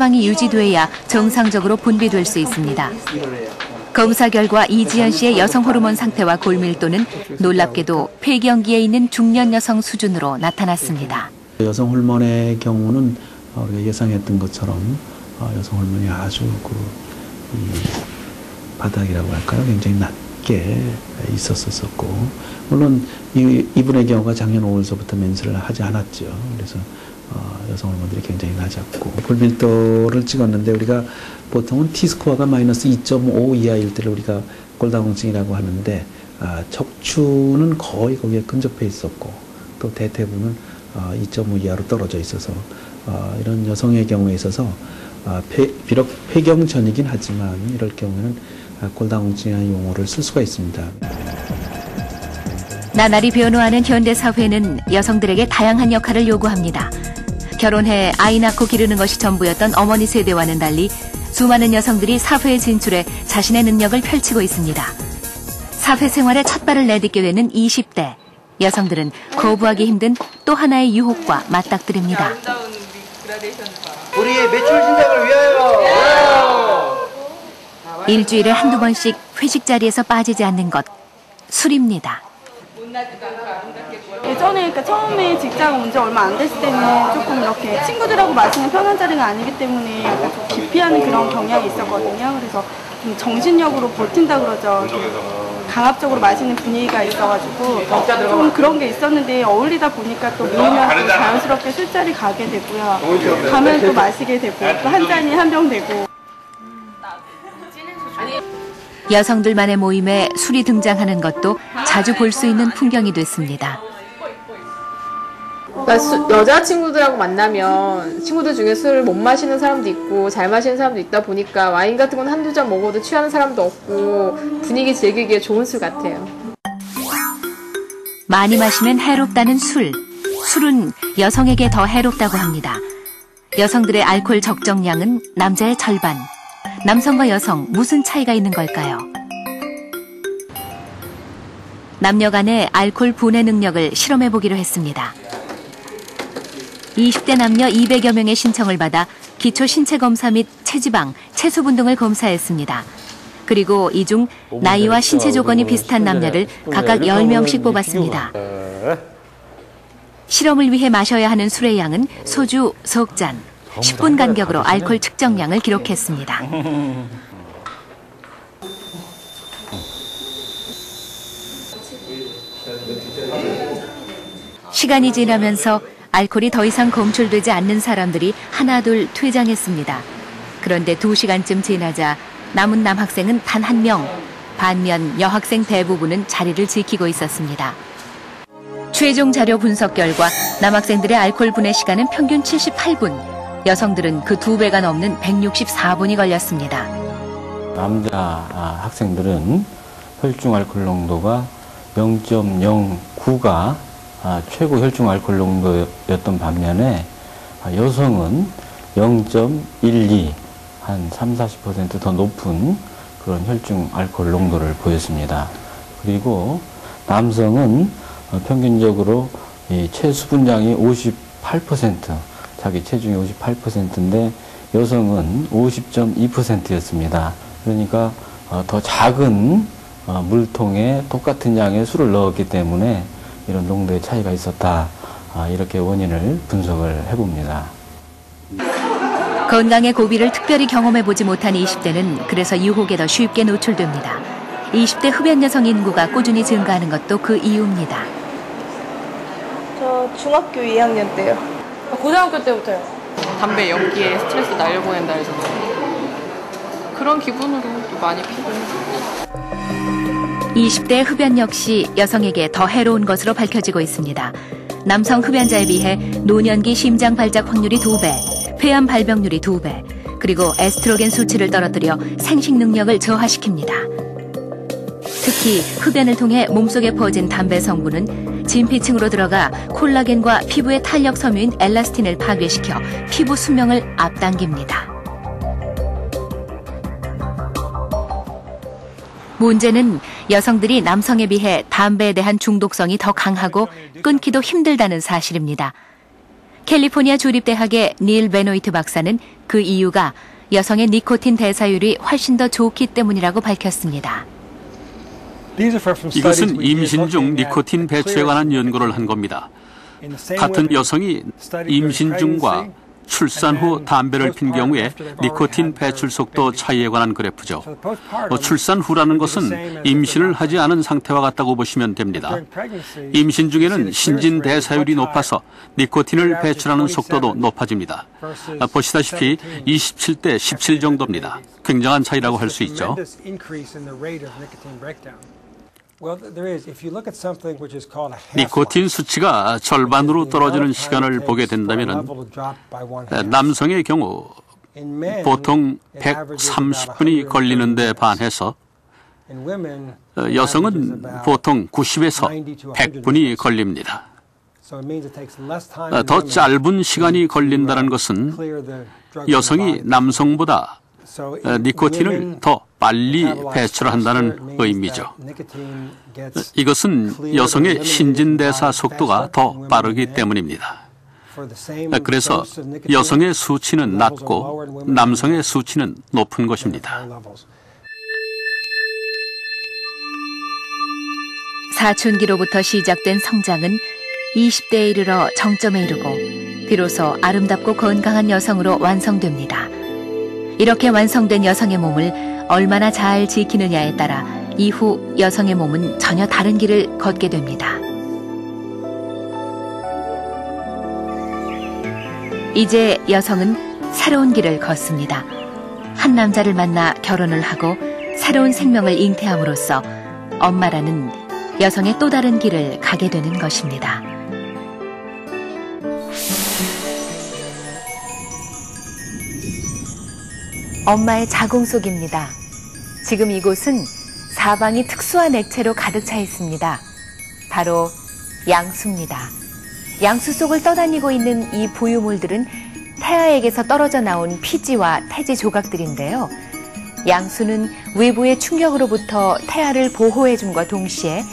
방이 유지돼야 정상적으로 분비될 수 있습니다. 검사 결과 이지연 씨의 여성 호르몬 상태와 골밀도는 놀랍게도 폐경기에 있는 중년 여성 수준으로 나타났습니다. 여성 호르몬의 경우는 우리가 예상했던 것처럼 여성 호르몬이 아주 바닥이라고 할까요? 굉장히 낮게 있었었고, 물론 이분의 경우가 작년 5월서부터 멘스를 하지 않았죠. 그래서 여성 호르몬들이 굉장히 낮았고, 골밀도를 찍었는데 우리가 보통은 T스코어가 마이너스 2.5 이하일 때를 우리가 골다공증이라고 하는데, 척추는 거의 거기에 근접해 있었고 또 대퇴부는 2.5 이하로 떨어져 있어서 이런 여성의 경우에 있어서 비록 폐경 전이긴 하지만 이럴 경우에는 골다공증이라는 용어를 쓸 수가 있습니다. 나날이 변화하는 현대 사회는 여성들에게 다양한 역할을 요구합니다. 결혼해 아이 낳고 기르는 것이 전부였던 어머니 세대와는 달리 수많은 여성들이 사회에 진출해 자신의 능력을 펼치고 있습니다. 사회생활에 첫 발을 내딛게 되는 20대. 여성들은 거부하기 힘든 또 하나의 유혹과 맞닥뜨립니다. 우리의 매출 신장을 위하여! 일주일에 한두 번씩 회식 자리에서 빠지지 않는 것, 술입니다. 예전에 처음에 직장 온 지 얼마 안 됐을 때는 조금 이렇게 친구들하고 마시는 편한 자리가 아니기 때문에 약간 좀 기피하는 그런 경향이 있었거든요. 그래서 좀 정신력으로 버틴다 그러죠. 강압적으로 마시는 분위기가 있어가지고 좀 그런 게 있었는데 어울리다 보니까 또 모이면 자연스럽게 술자리 가게 되고요. 가면 또 마시게 되고 또 한 잔이 한 병 되고. 여성들만의 모임에 술이 등장하는 것도 자주 볼 수 있는 풍경이 됐습니다. 그러니까 여자친구들하고 만나면 친구들 중에 술을 못 마시는 사람도 있고 잘 마시는 사람도 있다 보니까 와인 같은 건 한두 잔 먹어도 취하는 사람도 없고 분위기 즐기기에 좋은 술 같아요. 많이 마시면 해롭다는 술. 술은 여성에게 더 해롭다고 합니다. 여성들의 알코올 적정량은 남자의 절반. 남성과 여성 무슨 차이가 있는 걸까요? 남녀 간의 알코올 분해 능력을 실험해보기로 했습니다. 20대 남녀 200여 명의 신청을 받아 기초 신체 검사 및 체지방, 체수분 등을 검사했습니다. 그리고 이 중 나이와 신체 조건이 비슷한 남녀를 각각 10명씩 뽑았습니다. 실험을 위해 마셔야 하는 술의 양은 소주 석 잔, 10분 간격으로 알코올 측정량을 기록했습니다. 시간이 지나면서 알코올이 더 이상 검출되지 않는 사람들이 하나둘 퇴장했습니다. 그런데 2시간쯤 지나자 남은 남학생은 단 1명, 반면 여학생 대부분은 자리를 지키고 있었습니다. 최종 자료 분석 결과 남학생들의 알코올 분해 시간은 평균 78분, 여성들은 그 2배가 넘는 164분이 걸렸습니다. 남자 학생들은 혈중 알코올 농도가 0.09가 최고 혈중 알코올 농도였던 반면에 여성은 0.12, 한 30~40% 더 높은 그런 혈중 알코올 농도를 보였습니다. 그리고 남성은 평균적으로 이 체수분량이 58%, 자기 체중이 58%인데 여성은 50.2%였습니다. 그러니까 더 작은 물통에 똑같은 양의 술을 넣었기 때문에 이런 농도의 차이가 있었다. 이렇게 원인을 분석을 해봅니다. 건강의 고비를 특별히 경험해보지 못한 20대는 그래서 유혹에 더 쉽게 노출됩니다. 20대 흡연 여성 인구가 꾸준히 증가하는 것도 그 이유입니다. 저 중학교 2학년 때요. 고등학교 때부터요. 담배 연기에 스트레스 날려보낸다 해서 그런 기분으로 또 많이 피곤해요. 20대 흡연 역시 여성에게 더 해로운 것으로 밝혀지고 있습니다. 남성 흡연자에 비해 노년기 심장 발작 확률이 2배, 폐암 발병률이 2배, 그리고 에스트로겐 수치를 떨어뜨려 생식 능력을 저하시킵니다. 특히 흡연을 통해 몸속에 퍼진 담배 성분은 진피층으로 들어가 콜라겐과 피부의 탄력 섬유인 엘라스틴을 파괴시켜 피부 수명을 앞당깁니다. 문제는 여성들이 남성에 비해 담배에 대한 중독성이 더 강하고 끊기도 힘들다는 사실입니다. 캘리포니아 주립대학의 닐 베노이트 박사는 그 이유가 여성의 니코틴 대사율이 훨씬 더 좋기 때문이라고 밝혔습니다. 이것은 임신 중 니코틴 배출에 관한 연구를 한 겁니다. 같은 여성이 임신 중과 출산 후 담배를 핀 경우에 니코틴 배출 속도 차이에 관한 그래프죠. 출산 후라는 것은 임신을 하지 않은 상태와 같다고 보시면 됩니다. 임신 중에는 신진 대사율이 높아서 니코틴을 배출하는 속도도 높아집니다. 보시다시피 27대 17 정도입니다. 굉장한 차이라고 할 수 있죠. 니코틴 수치가 절반으로 떨어지는 시간을 보게 된다면 남성의 경우 보통 130분이 걸리는 데 반해서 여성은 보통 90에서 100분이 걸립니다. 더 짧은 시간이 걸린다는 것은 여성이 남성보다 니코틴을 더 빨리 배출한다는 의미죠. 이것은 여성의 신진대사 속도가 더 빠르기 때문입니다. 그래서 여성의 수치는 낮고 남성의 수치는 높은 것입니다. 사춘기로부터 시작된 성장은 20대에 이르러 정점에 이르고 비로소 아름답고 건강한 여성으로 완성됩니다. 이렇게 완성된 여성의 몸을 얼마나 잘 지키느냐에 따라 이후 여성의 몸은 전혀 다른 길을 걷게 됩니다. 이제 여성은 새로운 길을 걷습니다. 한 남자를 만나 결혼을 하고 새로운 생명을 잉태함으로써 엄마라는 여성의 또 다른 길을 가게 되는 것입니다. 엄마의 자궁 속입니다. 지금 이곳은 사방이 특수한 액체로 가득 차 있습니다. 바로 양수입니다. 양수 속을 떠다니고 있는 이 부유물들은 태아에게서 떨어져 나온 피지와 태지 조각들인데요. 양수는 외부의 충격으로부터 태아를 보호해줌과 동시에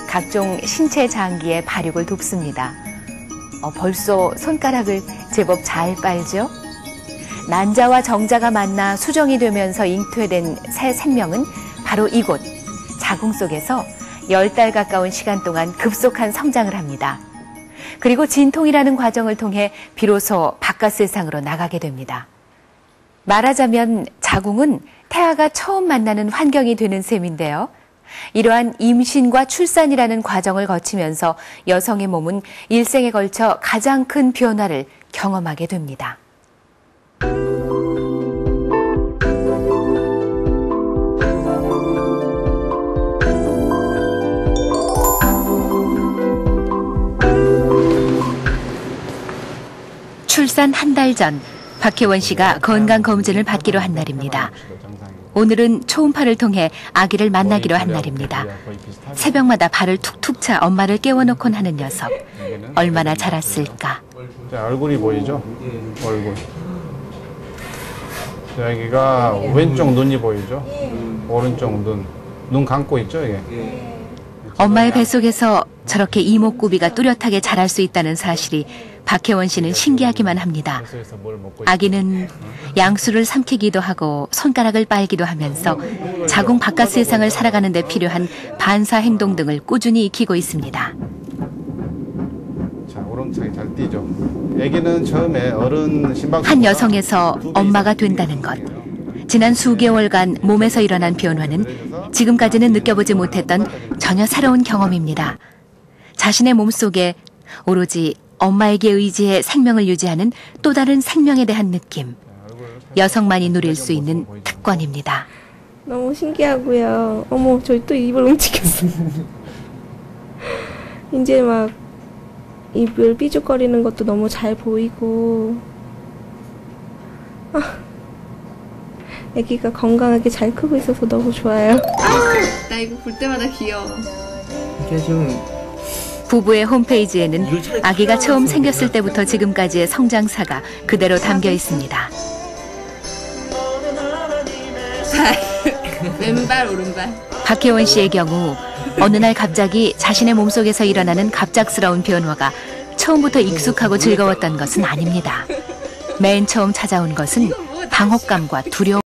각종 신체 장기의 발육을 돕습니다. 벌써 손가락을 제법 잘 빨죠? 난자와 정자가 만나 수정이 되면서 잉태된 새 생명은 바로 이곳 자궁 속에서 10달 가까운 시간 동안 급속한 성장을 합니다. 그리고 진통이라는 과정을 통해 비로소 바깥 세상으로 나가게 됩니다. 말하자면 자궁은 태아가 처음 만나는 환경이 되는 셈인데요. 이러한 임신과 출산이라는 과정을 거치면서 여성의 몸은 일생에 걸쳐 가장 큰 변화를 경험하게 됩니다. 출산 한 달 전 박혜원 씨가 건강검진을 받기로 한 날입니다. 오늘은 초음파를 통해 아기를 만나기로 한 날입니다. 새벽마다 발을 툭툭 차 엄마를 깨워놓곤 하는 녀석. 얼마나 자랐을까. 자, 얼굴이 보이죠? 얼굴. 여기가 왼쪽 눈이 보이죠? 오른쪽 눈. 눈 감고 있죠, 이게? 엄마의 뱃속에서 저렇게 이목구비가 뚜렷하게 자랄 수 있다는 사실이 박혜원 씨는 신기하기만 합니다. 아기는 양수를 삼키기도 하고 손가락을 빨기도 하면서 자궁 바깥 세상을 살아가는 데 필요한 반사 행동 등을 꾸준히 익히고 있습니다. 자, 우렁차게 잘 뛰죠. 아기는 처음에 어른 심박 한 여성에서 엄마가 된다는 것. 지난 수개월간 몸에서 일어난 변화는 지금까지는 느껴보지 못했던 전혀 새로운 경험입니다. 자신의 몸속에 오로지 엄마에게 의지해 생명을 유지하는 또 다른 생명에 대한 느낌. 여성만이 누릴 수 있는 특권입니다. 너무 신기하고요. 어머, 저희 또 입을 움직였어. 이제 막 입을 삐죽거리는 것도 너무 잘 보이고 아기가 건강하게 잘 크고 있어서 너무 좋아요. 나 이거 볼 때마다 귀여워. 이게 좀 부부의 홈페이지에는 아기가 처음 생겼을 때부터 지금까지의 성장사가 그대로 담겨 있습니다. 왼발 오른발. 박혜원 씨의 경우 어느 날 갑자기 자신의 몸속에서 일어나는 갑작스러운 변화가 처음부터 익숙하고 즐거웠던 것은 아닙니다. 맨 처음 찾아온 것은 당혹감과 두려움.